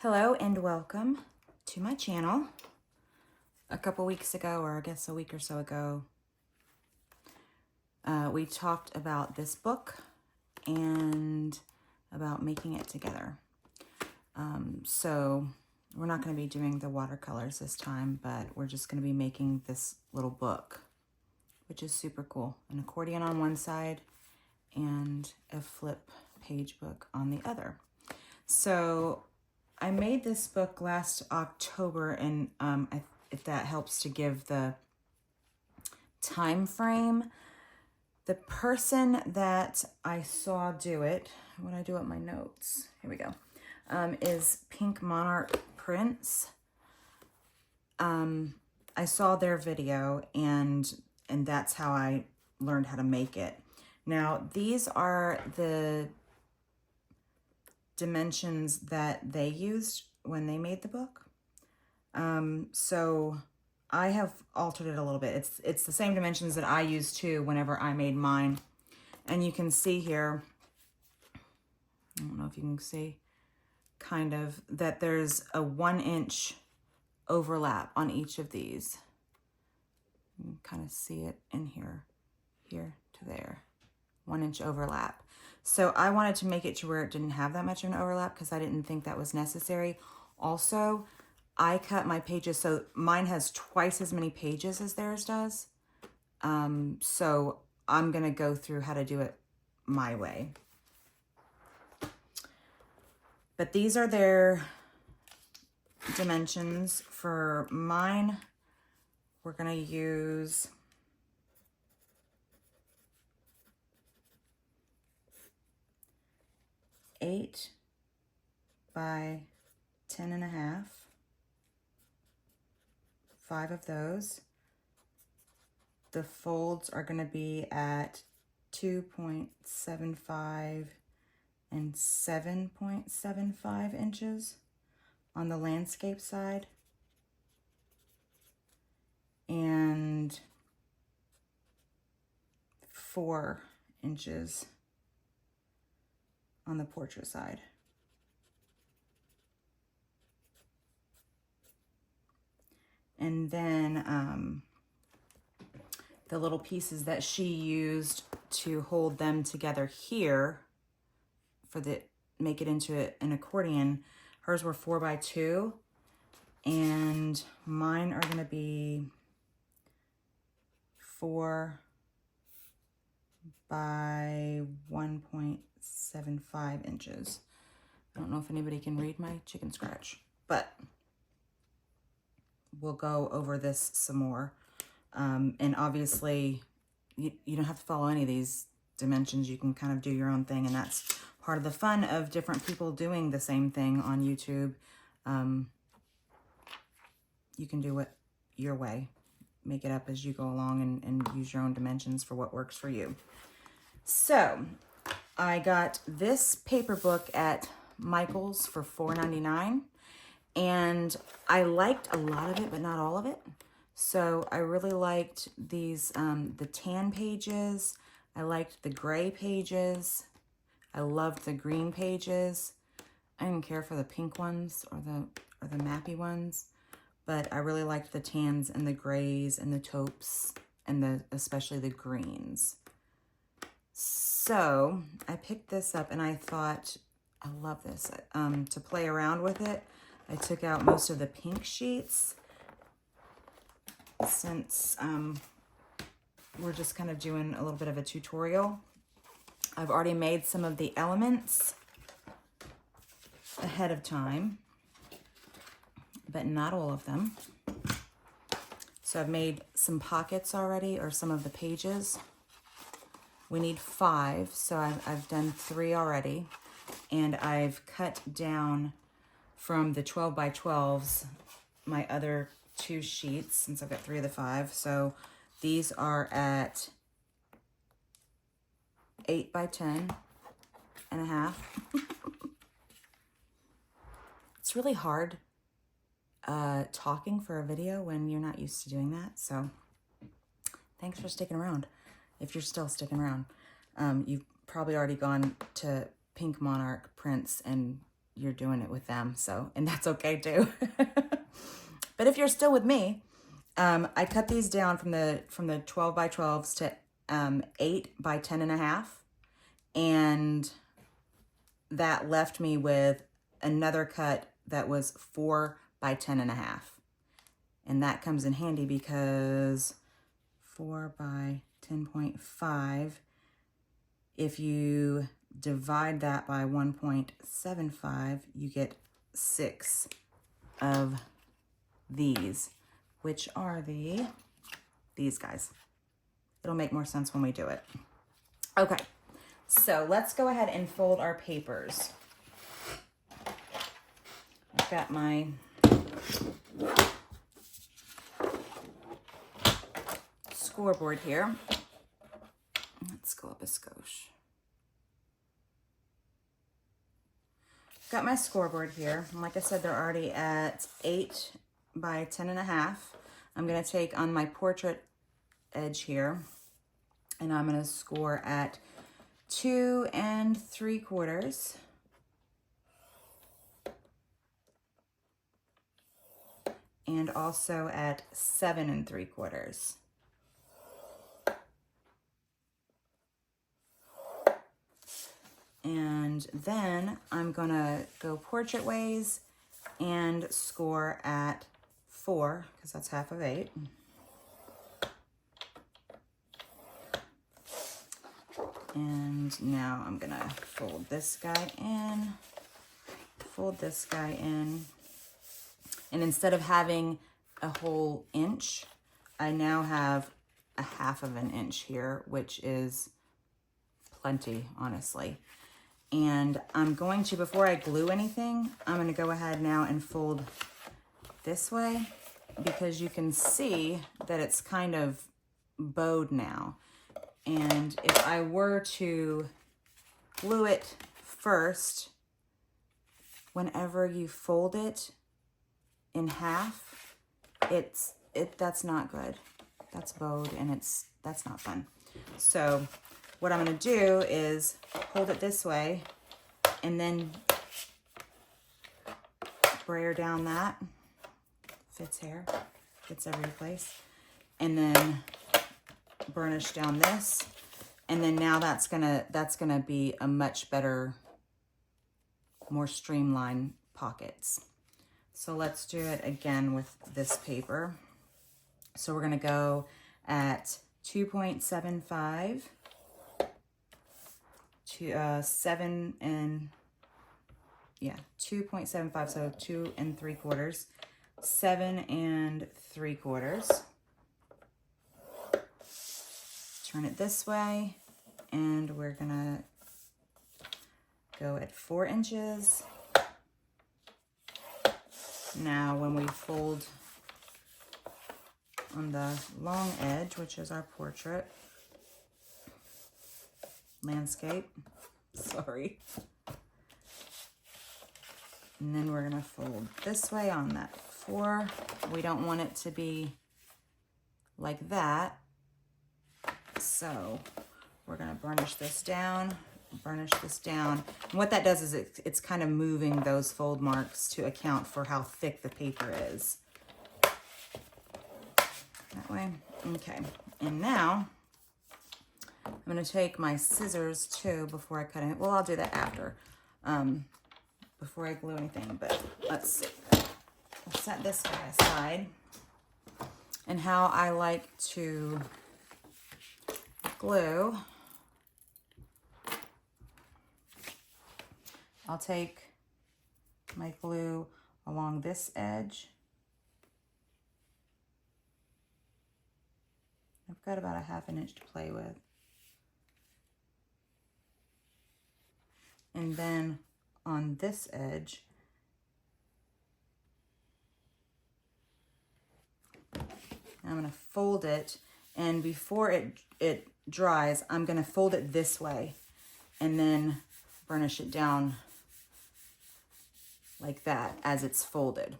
Hello and welcome to my channel. A couple weeks ago, or I guess a week or so ago, we talked about this book and about making it together. So we're not going to be doing the watercolors this time, but we're just going to be making this little book, which is super cool. An accordion on one side and a flip page book on the other. So I made this book last October, and if that helps to give the time frame, the person that I saw do it, when I do up my notes, here we go, is Pink Monarch Prints. I saw their video, and that's how I learned how to make it. Now, these are the dimensions that they used when they made the book. So I have altered it a little bit. It's the same dimensions that I used too whenever I made mine. And you can see here, I don't know if you can see, kind of, that there's a 1-inch overlap on each of these. You can kind of see it in here to there, 1-inch overlap. So I wanted to make it to where it didn't have that much of an overlap because I didn't think that was necessary. Also, I cut my pages, so mine has twice as many pages as theirs does. So I'm going to go through how to do it my way. But these are their dimensions. For mine, we're going to use 8 by 10.5, 5 of those. The folds are going to be at 2.75 and 7.75 inches on the landscape side, and 4 inches on the portrait side. And then the little pieces that she used to hold them together here for make it into an accordion, hers were 4 by 2, and mine are going to be 4 by 1.75 inches. I don't know if anybody can read my chicken scratch, but we'll go over this some more. And obviously, you don't have to follow any of these dimensions. You can kind of do your own thing, and that's part of the fun of different people doing the same thing on YouTube. You can do it your way. Make it up as you go along and use your own dimensions for what works for you. So I got this paper book at Michael's for $4.99, and I liked a lot of it, but not all of it. So I really liked these, the tan pages. I liked the gray pages. I loved the green pages. I didn't care for the pink ones or the mappy ones, but I really liked the tans and the grays and the taupes and especially the greens. So I picked this up and I thought, I love this. To play around with it, I took out most of the pink sheets since we're just kind of doing a little bit of a tutorial. I've already made some of the elements ahead of time, but not all of them. So I've made some pockets already, or some of the pages. We need 5, so I've done 3 already, and I've cut down from the 12 by 12s my other 2 sheets, since I've got 3 of the 5. So these are at 8 by 10.5. It's really hard talking for a video when you're not used to doing that. So thanks for sticking around. If you're still sticking around, you've probably already gone to Pink Monarch Prints and you're doing it with them. So, and that's okay too. But if you're still with me, I cut these down from the 12 by 12s to 8 by 10.5. And that left me with another cut that was 4 by 10.5. And that comes in handy because 4 by 10.5, if you divide that by 1.75, you get 6 of these, which are these guys. It'll make more sense when we do it. Okay, so let's go ahead and fold our papers. I've got my scoreboard here. Let's go up a skosh. Got my scoreboard here. And like I said, they're already at 8 by 10.5. I'm going to take on my portrait edge here, and I'm going to score at 2 3/4. And also at 7 3/4. And then I'm gonna go portrait ways and score at 4, because that's half of 8. And now I'm gonna fold this guy in, fold this guy in. And instead of having a whole inch, I now have a 1/2 of an inch here, which is plenty, honestly. And I'm going to, before I glue anything, I'm going to go ahead now and fold this way, because you can see that it's kind of bowed now. And if I were to glue it first, whenever you fold it in half, that's not good. That's bowed, and that's not fun. So what I'm going to do is hold it this way and then brayer down that. Fits here, fits every place. And then burnish down this. And then now that's gonna be a much better, more streamlined pockets. So let's do it again with this paper. So we're gonna go at 2.75 to 7 and 2.75, so 2 3/4, 7 3/4. Turn it this way, and we're gonna go at 4 inches. Now when we fold on the long edge, which is our portrait, landscape, sorry. And then we're gonna fold this way on that 4. We don't want it to be like that. So we're gonna burnish this down, burnish this down. And what that does is it's kind of moving those fold marks to account for how thick the paper is. That way, okay. And now I'm gonna take my scissors too before I cut it. Well, I'll do that after, before I glue anything, but let's see. I'll set this guy aside. And how I like to glue, I'll take my glue along this edge. I've got about a 1/2 inch to play with. And then on this edge, I'm going to fold it, and before it dries, I'm going to fold it this way and then burnish it down like that as it's folded.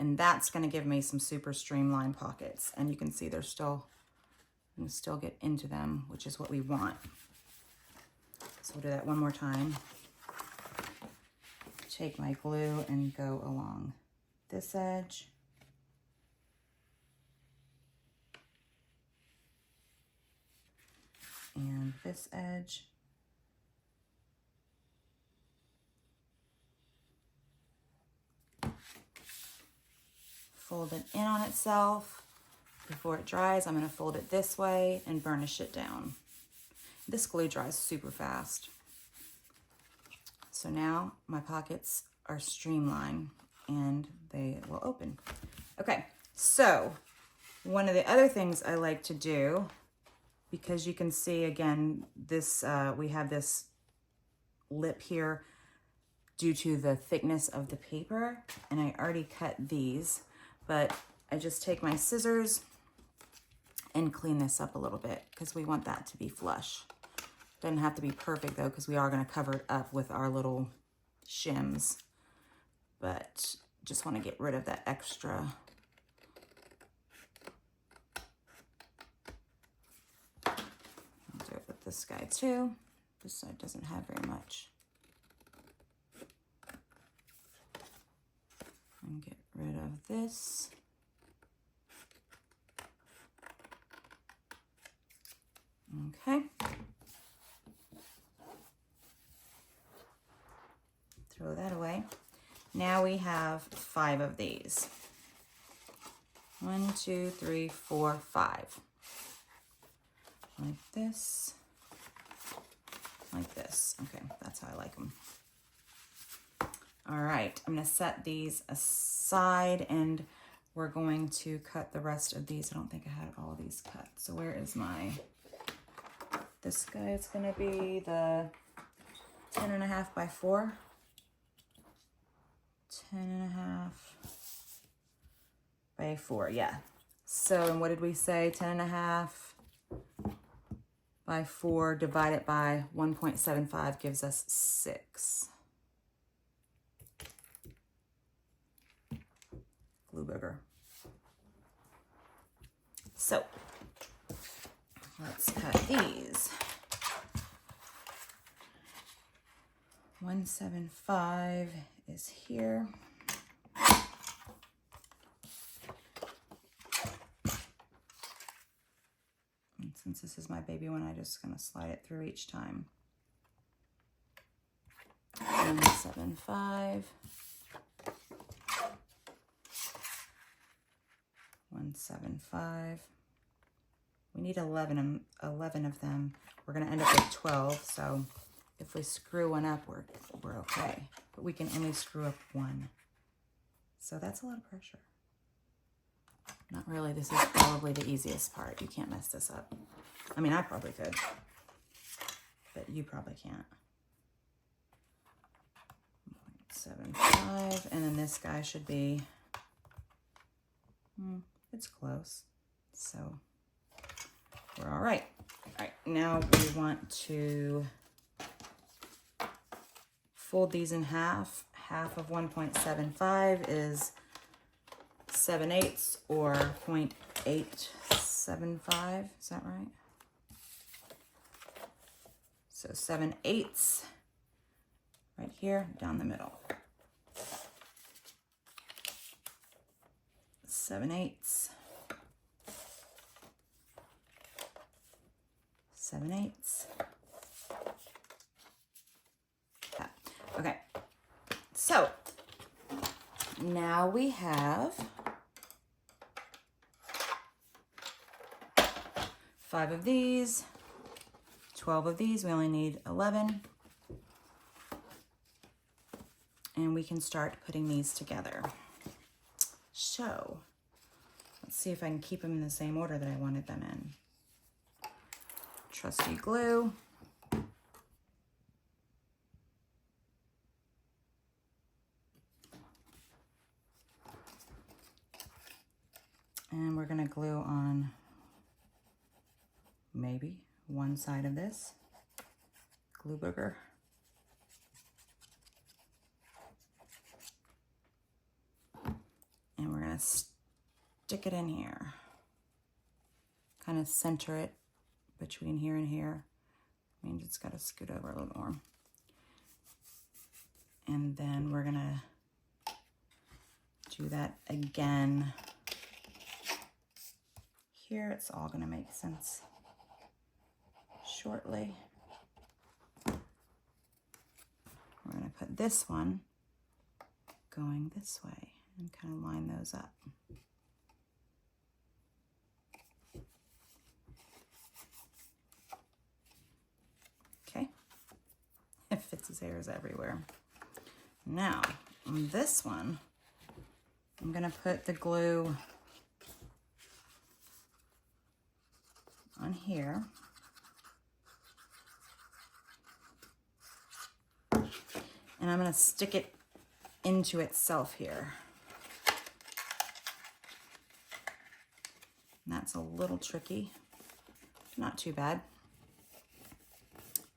And that's going to give me some super streamlined pockets. And you can see they're still, you can still get into them, which is what we want. So we'll do that one more time. take my glue and go along this edge. And this edge. Fold it in on itself. Before it dries, I'm going to fold it this way and burnish it down. This glue dries super fast. So now my pockets are streamlined and they will open. Okay, so one of the other things I like to do, because you can see again, this we have this lip here due to the thickness of the paper, and I already cut these, but I just take my scissors and clean this up a little bit because we want that to be flush. Doesn't have to be perfect though, because we are going to cover it up with our little shims, but just want to get rid of that extra. I'll do it with this guy too. This side doesn't have very much. And get rid of this. Okay. Throw that away. Now we have 5 of these. 1, 2, 3, 4, 5. Like this. Like this. Okay, that's how I like them. All right, I'm going to set these aside and we're going to cut the rest of these. I don't think I had all these cut. So where is my, this guy is going to be the 10.5 by 4. 10.5 by 4, yeah. So, and what did we say? 10.5 by 4 divided by 1.75 gives us 6. Glue booger. So, let's cut these. 175 is here. And since this is my baby one, I'm just going to slide it through each time. 175. 175. We need 11 of them. We're going to end up with 12, so if we screw one up, we're okay. But we can only screw up 1. So that's a lot of pressure. Not really. This is probably the easiest part. You can't mess this up. I mean, I probably could, but you probably can't. 0.75, and then this guy should be, it's close. So we're all right. All right, now we want to fold these in half. Half of 1.75 is 7/8 or 0.875. Is that right? So 7/8 right here down the middle. 7/8. 7/8. Okay, so now we have 5 of these, 12 of these. We only need 11. And we can start putting these together. So let's see if I can keep them in the same order that I wanted them in. Trusty glue. And we're going to glue on maybe one side of this glue booger. And we're going to stick it in here. Kind of center it between here and here. I mean, it's got to scoot over a little more. And then we're gonna do that again here. It's all gonna make sense shortly. We're gonna put this one going this way and kind of line those up. Okay, it fits his hairs everywhere. Now, on this one, I'm gonna put the glue on here. And I'm gonna stick it into itself here. And that's a little tricky, not too bad.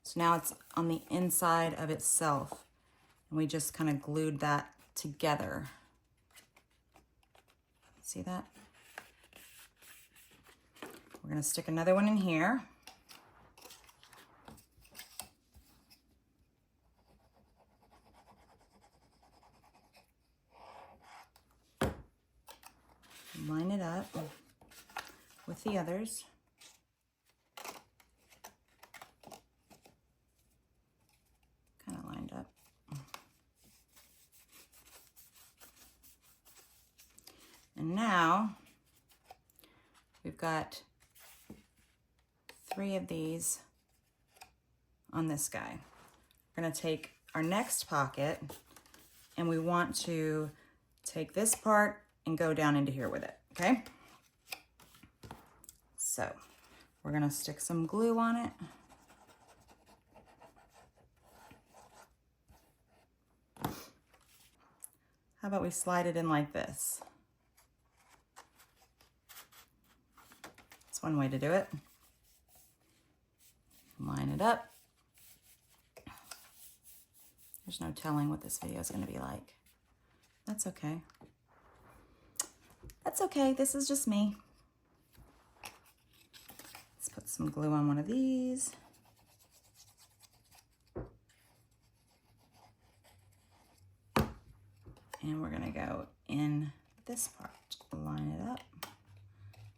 So now it's on the inside of itself, and we just kind of glued that together. See that? We're gonna stick another one in here. Line it up with the others. Kind of lined up. And now we've got 3 of these on this guy. We're going to take our next pocket, and we want to take this part and go down into here with it, okay? So we're gonna stick some glue on it. How about we slide it in like this? That's one way to do it. Line it up. There's no telling what this video is gonna be like. That's okay. That's okay, this is just me. Let's put some glue on one of these. And we're gonna go in this part. Line it up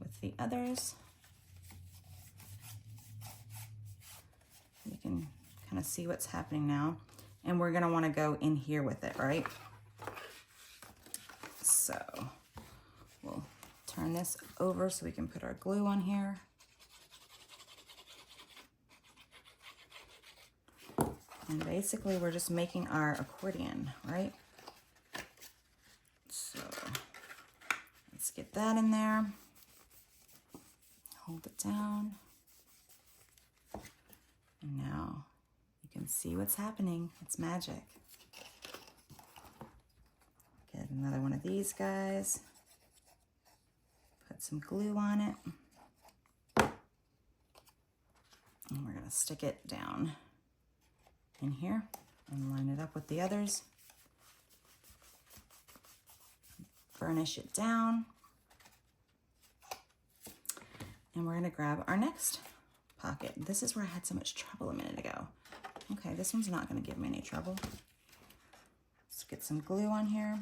with the others. You can kind of see what's happening now. And we're gonna wanna go in here with it, right? So we'll turn this over so we can put our glue on here. And basically we're just making our accordion, right? So let's get that in there. Hold it down. And now you can see what's happening. It's magic. Get another one of these guys. Put some glue on it. And we're gonna stick it down in here and line it up with the others. Burnish it down. And we're gonna grab our next pocket. This is where I had so much trouble a minute ago. Okay, this one's not gonna give me any trouble. Let's get some glue on here.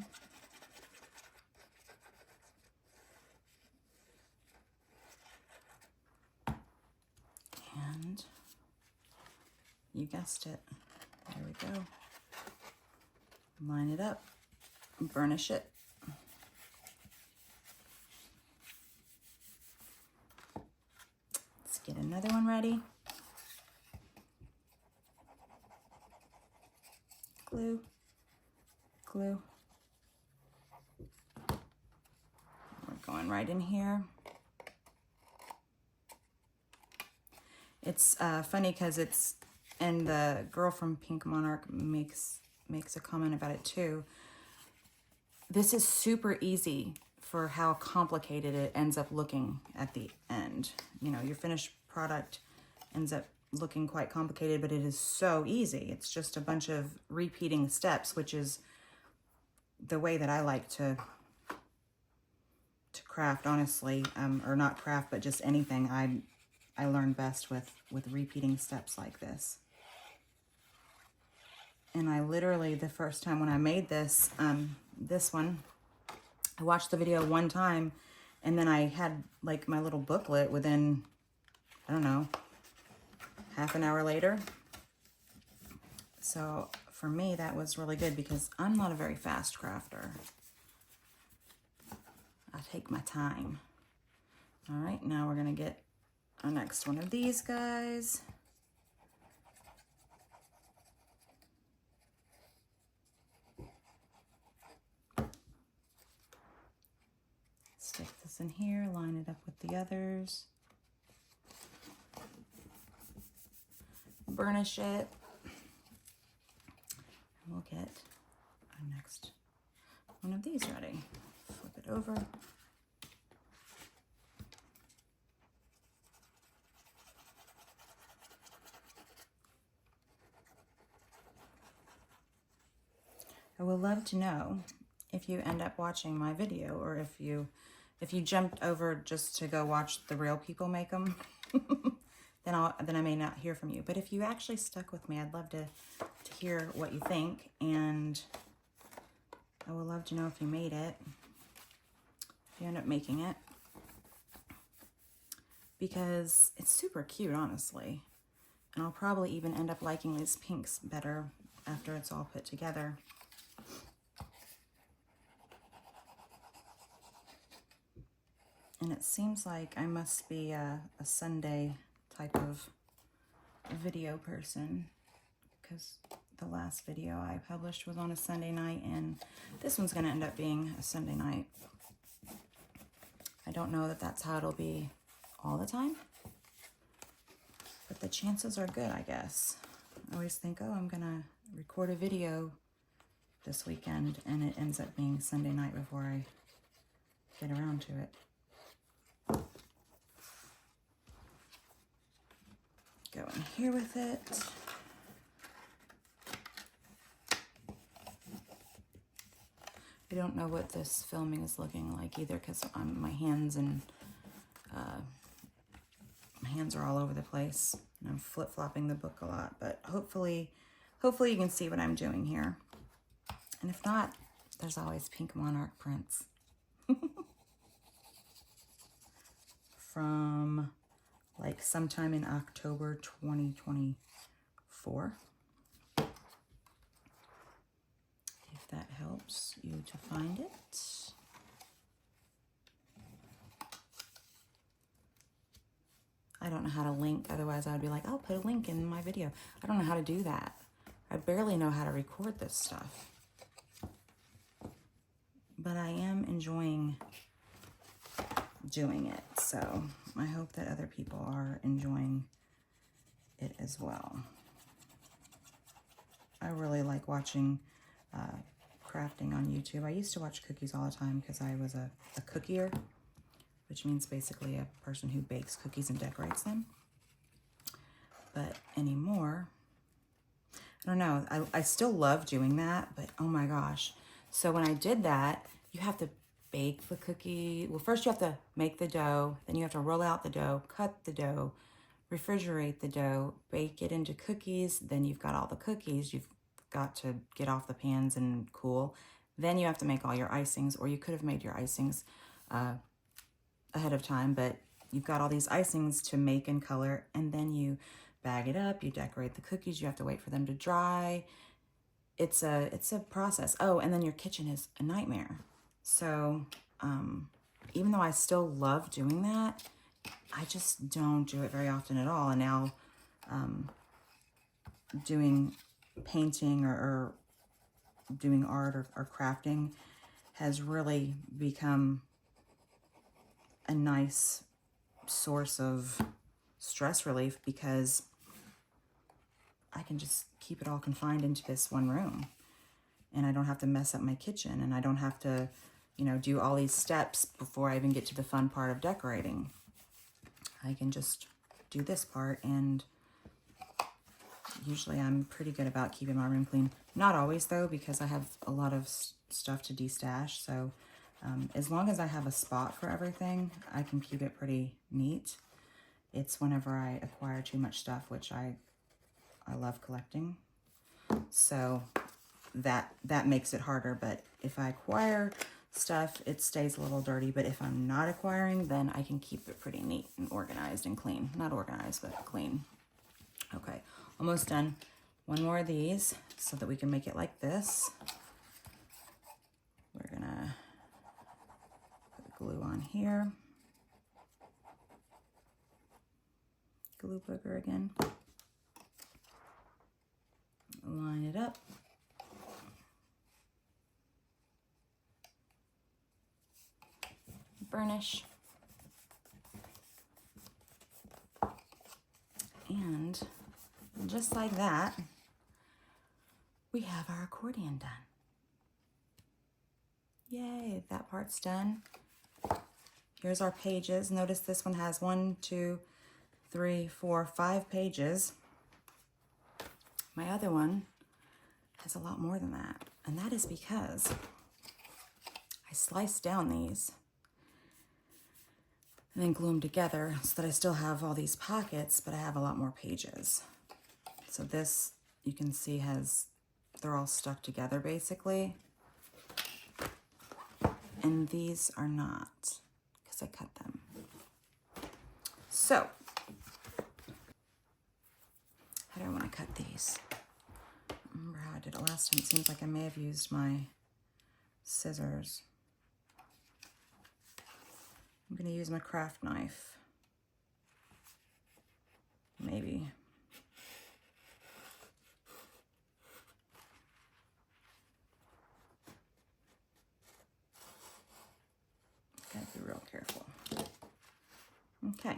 And you guessed it, there we go. Line it up, burnish it. Let's get another one ready. Glue, glue. We're going right in here. It's funny because it's, and the girl from Pink Monarch makes a comment about it too. This is super easy for how complicated it ends up looking at the end. You know, your finished product ends up looking quite complicated, but it is so easy. It's just a bunch of repeating steps, which is the way that I like to craft, honestly, or not craft, but just anything. I learn best with repeating steps like this. And I literally, the first time when I made this, this one, I watched the video one time, and then I had like my little booklet within, I don't know, half an hour later. So for me, that was really good because I'm not a very fast crafter. I take my time. All right, now we're gonna get our next one of these guys. Stick this in here, line it up with the others. Burnish it. And we'll get our next one of these ready. Flip it over. I would love to know if you end up watching my video, or if you jumped over just to go watch the real people make them, then I may not hear from you. But if you actually stuck with me, I'd love to hear what you think, and I would love to know if you made it, if you end up making it, because it's super cute, honestly. And I'll probably even end up liking these pinks better after it's all put together. And it seems like I must be a Sunday type of video person, because the last video I published was on a Sunday night, and this one's going to end up being a Sunday night. I don't know that that's how it'll be all the time, but the chances are good, I guess. I always think, oh, I'm going to record a video this weekend, and it ends up being Sunday night before I get around to it. Go in here with it. I don't know what this filming is looking like either, because my hands are all over the place, and I'm flip-flopping the book a lot, but hopefully you can see what I'm doing here. And if not, there's always Pink Monarch Prints. From like sometime in October 2024. If that helps you to find it. I don't know how to link, otherwise I would be like, I'll put a link in my video. I don't know how to do that. I barely know how to record this stuff. But I am enjoying doing it, so I hope that other people are enjoying it as well. I really like watching crafting on YouTube. I used to watch cookies all the time because I was a cookier, which means basically a person who bakes cookies and decorates them. But anymore, I don't know, I still love doing that, but oh my gosh. So when I did that, you have to bake the cookie. Well, first you have to make the dough, then you have to roll out the dough, cut the dough, refrigerate the dough, bake it into cookies. Then you've got all the cookies. You've got to get off the pans and cool. Then you have to make all your icings, or you could have made your icings ahead of time, but you've got all these icings to make and color, and then you bag it up, you decorate the cookies, you have to wait for them to dry. It's a process. Oh, and then your kitchen is a nightmare. So, even though I still love doing that, I just don't do it very often at all. And now, doing painting or doing art or crafting has really become a nice source of stress relief, because I can just keep it all confined into this one room, and I don't have to mess up my kitchen, and I don't have to, you know, do all these steps before I even get to the fun part of decorating. I can just do this part, and usually I'm pretty good about keeping my room clean. Not always though, because I have a lot of stuff to destash. So as long as I have a spot for everything, I can keep it pretty neat. It's whenever I acquire too much stuff, which I love collecting. So that makes it harder. But if I acquire stuff, it stays a little dirty. But if I'm not acquiring, then I can keep it pretty neat and organized and clean. Not organized, but clean. Okay, almost done. One more of these so that we can make it like this. We're gonna put the glue on here. Glue booger again. Line it up. Burnish. And just like that, we have our accordion done. Yay, that part's done. Here's our pages. Notice this one has 1, 2, 3, 4, 5 pages. My other one has a lot more than that. And that is because I sliced down these and then glue them together so that I still have all these pockets, but I have a lot more pages. So this, you can see, they're all stuck together basically. And these are not, because I cut them. So, how do I want to cut these? I don't remember how I did it last time. It seems like I may have used my scissors. I'm going to use my craft knife. Maybe. Gotta be real careful. Okay.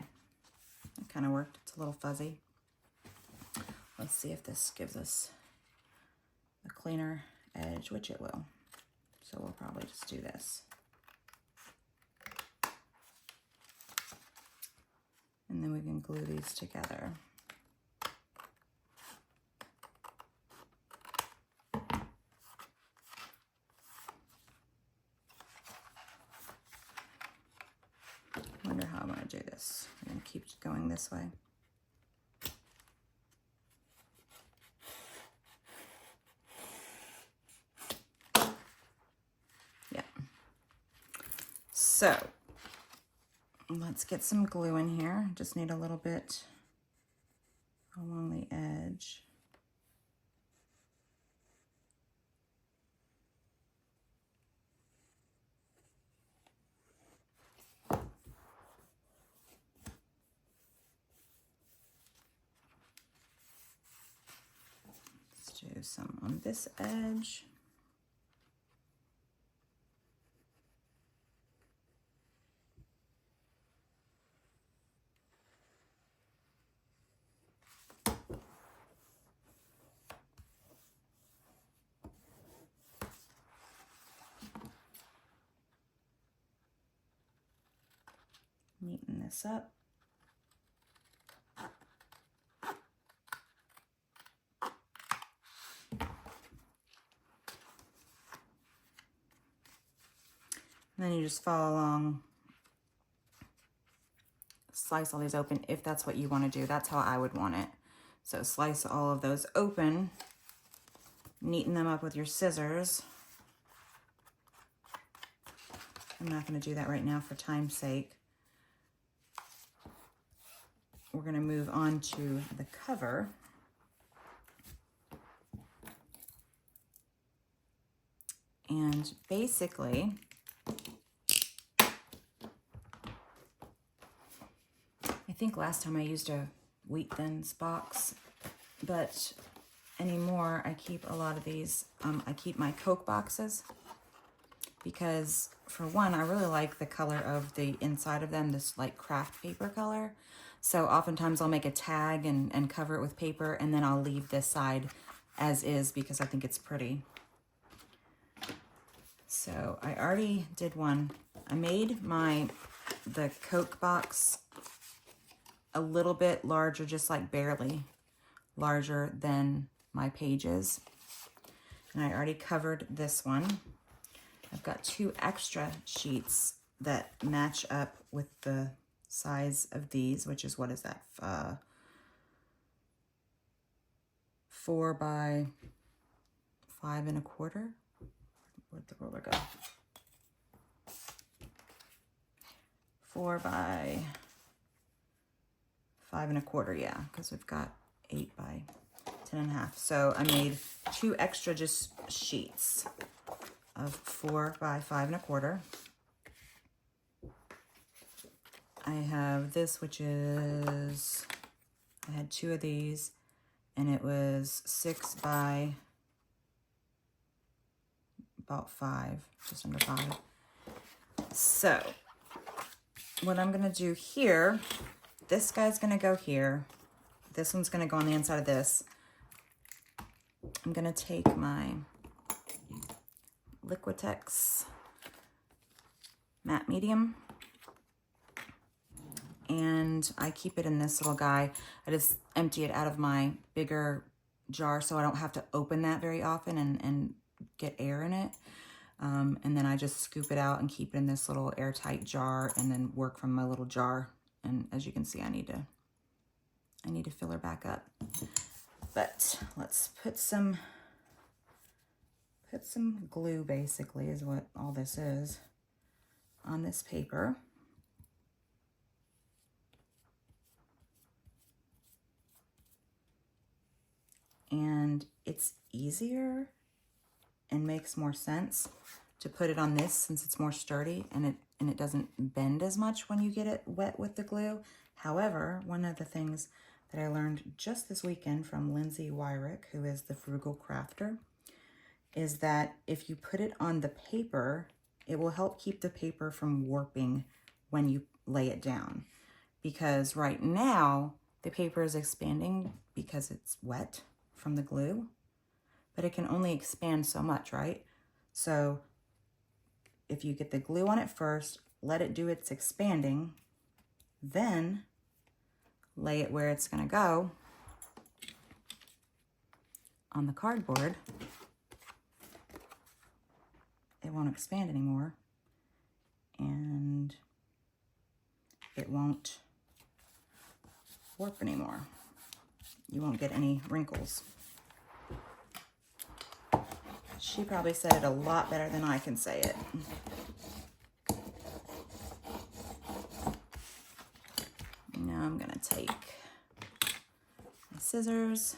That kind of worked. It's a little fuzzy. Let's see if this gives us a cleaner edge, which it will. So we'll probably just do this. And then we can glue these together. Wonder how I'm going to do this. I'm going to keep going this way. Yeah. So let's get some glue in here. Just need a little bit along the edge. Let's do some on this edge. Neaten this up. And then you just follow along, slice all these open if that's what you want to do. That's how I would want it. So slice all of those open, neaten them up with your scissors. I'm not going to do that right now for time's sake. We're going to move on to the cover. And basically, I think last time I used a Wheat Thins box, but anymore I keep a lot of these. I keep my Coke boxes because, for one, I really like the color of the inside of them, this like craft paper color. So oftentimes I'll make a tag and cover it with paper, and then I'll leave this side as is because I think it's pretty. So I already did one. I made the Coke box a little bit larger, just like barely larger than my pages. And I already covered this one. I've got 2 extra sheets that match up with the size of these, which is, what is that? 4 by 5 1/4. Where'd the ruler go? 4 by 5 1/4, yeah, because we've got 8 by 10 1/2. So I made 2 extra just sheets of 4 by 5 1/4. I have this, which is, I had 2 of these, and it was 6 by about 5, just under 5. So what I'm gonna do here, this guy's gonna go here. This one's gonna go on the inside of this. I'm gonna take my Liquitex matte medium, and I keep it in this little guy. I just empty it out of my bigger jar so I don't have to open that very often and get air in it. And then I just scoop it out and keep it in this little airtight jar and then work from my little jar. And as you can see, I need to fill her back up. But let's put some glue, basically, is what all this is, on this paper. And it's easier and makes more sense to put it on this since it's more sturdy and it doesn't bend as much when you get it wet with the glue. However, one of the things that I learned just this weekend from Lindsay Wyrick, who is the Frugal Crafter, is that if you put it on the paper, it will help keep the paper from warping when you lay it down. Because right now, the paper is expanding because it's wet from the glue, but it can only expand so much, right? So if you get the glue on it first, let it do its expanding, then lay it where it's gonna go on the cardboard, it won't expand anymore and it won't warp anymore. You won't get any wrinkles. She probably said it a lot better than I can say it. Now I'm gonna take my scissors,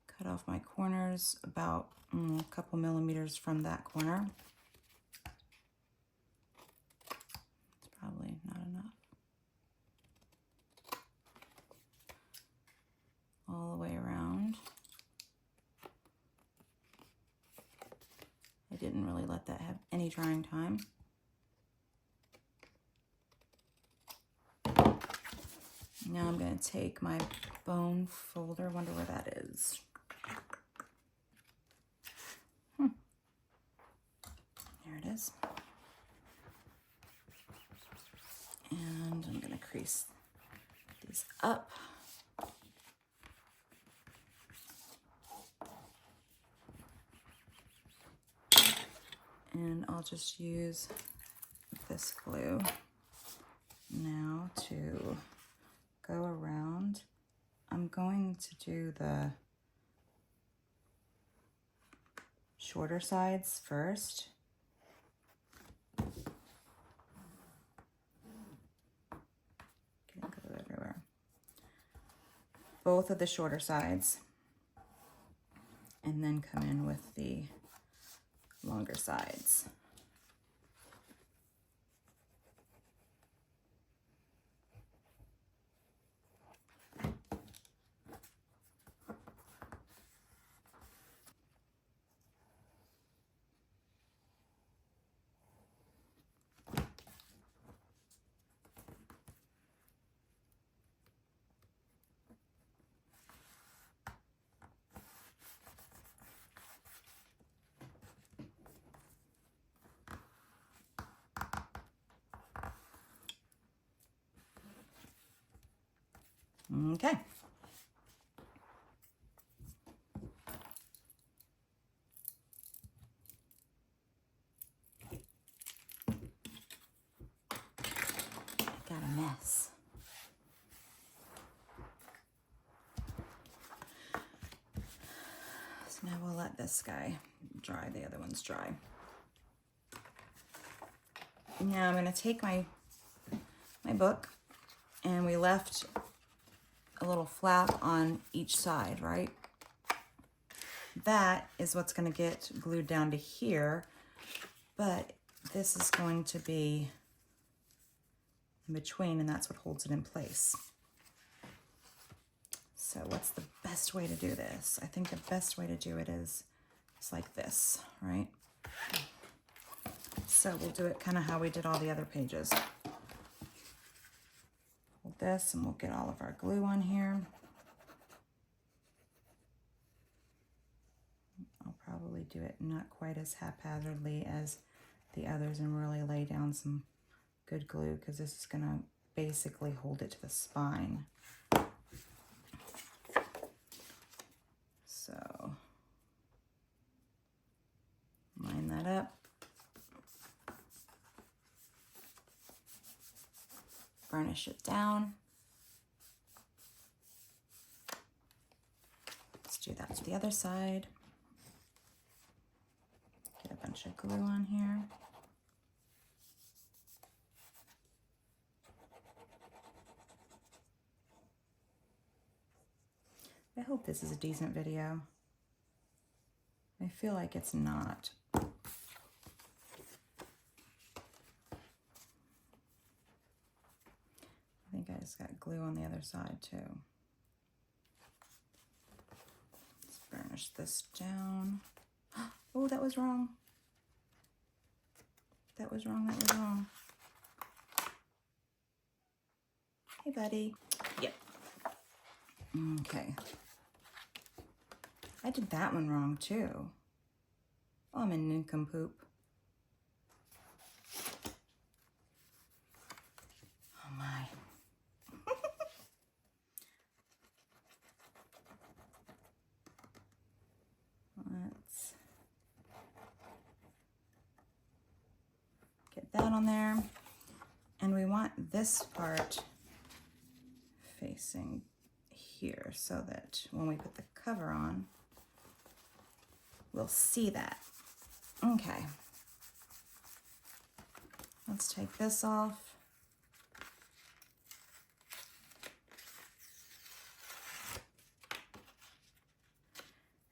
cut off my corners about a couple millimeters from that corner. It's probably not enough. All the way around. I didn't really let that have any drying time. Now I'm going to take my bone folder, wonder where that is. There it is. And I'm going to crease these up. And I'll just use this glue now to go around. I'm going to do the shorter sides first. Getting glue everywhere. Both of the shorter sides. And then come in with the longer sides. Okay. Got a mess. So Now we'll let this guy dry, the other one's dry. Now I'm gonna take my book, and we left a little flap on each side, right? That is what's gonna get glued down to here, but this is going to be in between, and that's what holds it in place. So what's the best way to do this? I think the best way to do it is like this, right? So we'll do it kind of how we did all the other pages. Hold this, and we'll get all of our glue on here. I'll probably do it not quite as haphazardly as the others and really lay down some good glue, because this is going to basically hold it to the spine. So line that up. Burnish it down. Let's do that to the other side. Get a bunch of glue on here. I hope this is a decent video. I feel like it's not. I think I just got glue on the other side too. Let's burnish this down. Oh, that was wrong. That was wrong, that was wrong. Hey, buddy. Yep. Okay. I did that one wrong too. Oh, I'm a nincompoop. Oh my. Let's get that on there. And we want this part facing here so that when we put the cover on, we'll see that. Okay. Let's take this off.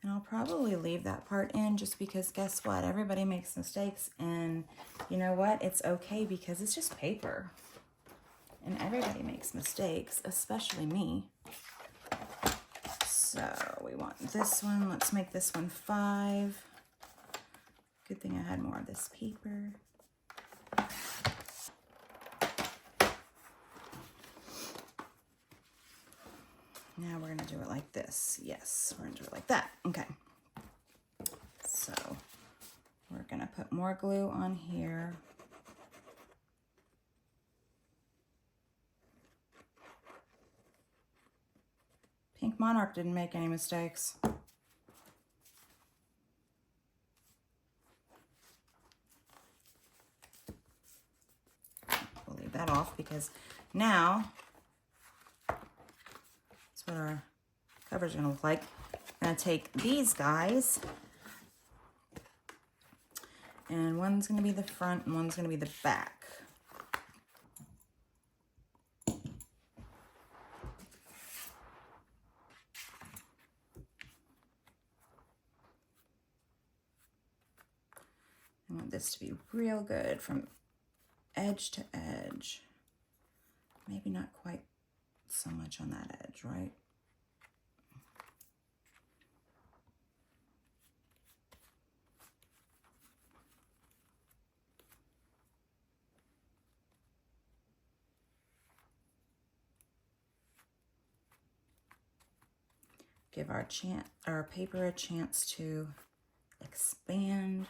And I'll probably leave that part in just because guess what? Everybody makes mistakes, and you know what? It's okay because it's just paper. And everybody makes mistakes, especially me. So we want this one. Let's make this one 5. Good thing I had more of this paper. Now we're gonna do it like this. Yes, we're gonna do it like that. Okay. So we're gonna put more glue on here. Pink Monarch didn't make any mistakes. We'll leave that off because now that's what our cover's gonna look like. I'm gonna take these guys, and one's gonna be the front and one's gonna be the back. I want this to be real good from edge to edge. Maybe not quite so much on that edge, right? Give our paper a chance to expand.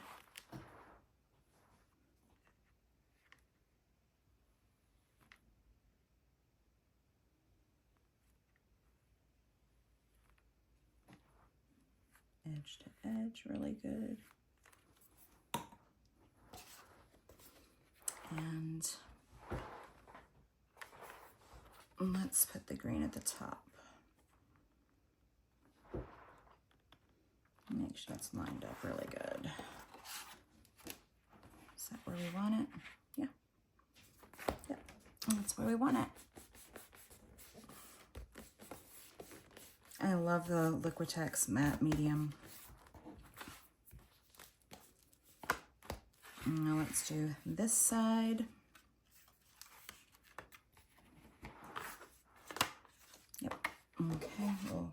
Edge to edge, really good. And let's put the green at the top. Make sure it's lined up really good. Is that where we want it? Yeah. Yep. That's where we want it. I love the Liquitex matte medium. Now let's do this side. Yep. Okay, we'll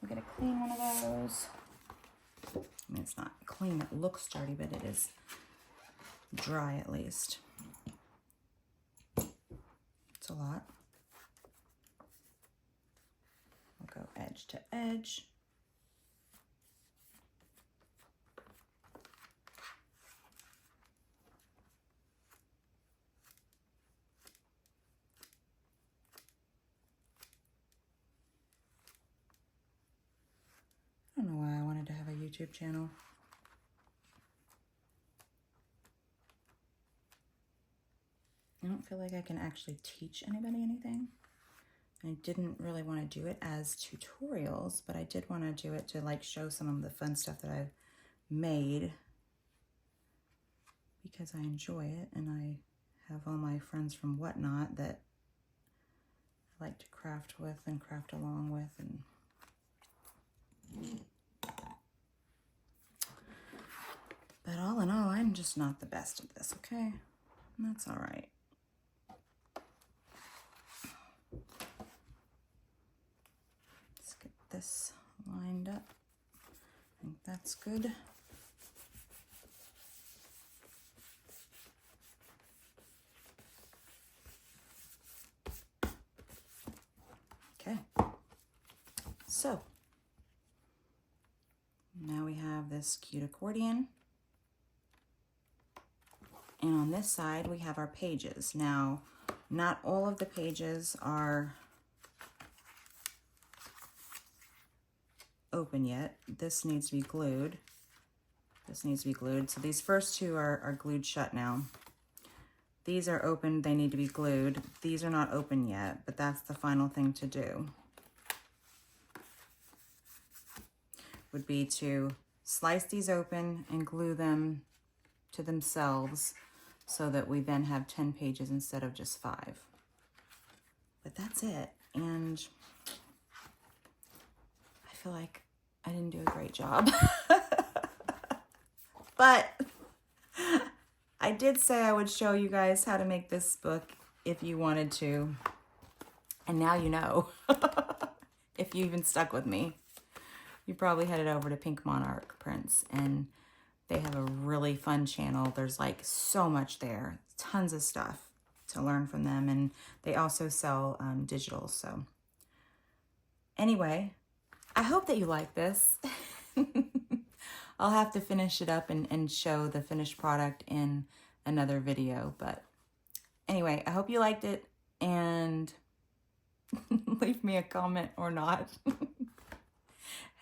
get a clean one of those. I mean, it's not clean, it looks dirty, but it is dry at least. It's a lot. I'll go edge to edge. I don't know why I wanted to have a YouTube channel. I don't feel like I can actually teach anybody anything. I didn't really want to do it as tutorials, but I did want to do it to like show some of the fun stuff that I've made because I enjoy it, and I have all my friends from Whatnot that I like to craft with and craft along with, and but all in all, I'm just not the best at this, okay? And that's all right. Let's get this lined up. I think that's good. Okay. So now we have this cute accordion. And on this side, we have our pages. Now, not all of the pages are open yet. This needs to be glued. This needs to be glued. So these first two are glued shut now. These are open, they need to be glued. These are not open yet, but that's the final thing to do. Would be to slice these open and glue them to themselves so that we then have 10 pages instead of just 5. But that's it. And I feel like I didn't do a great job. But I did say I would show you guys how to make this book if you wanted to. And now you know. If you even stuck with me. You probably headed over to Pink Monarch Prints, and they have a really fun channel. There's like so much there, tons of stuff to learn from them, and they also sell digital. So anyway, I hope that you like this. I'll have to finish it up and show the finished product in another video. But anyway, I hope you liked it, and leave me a comment or not.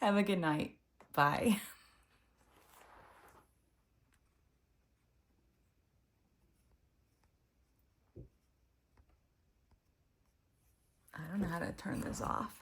Have a good night. Bye. I don't know how to turn this off.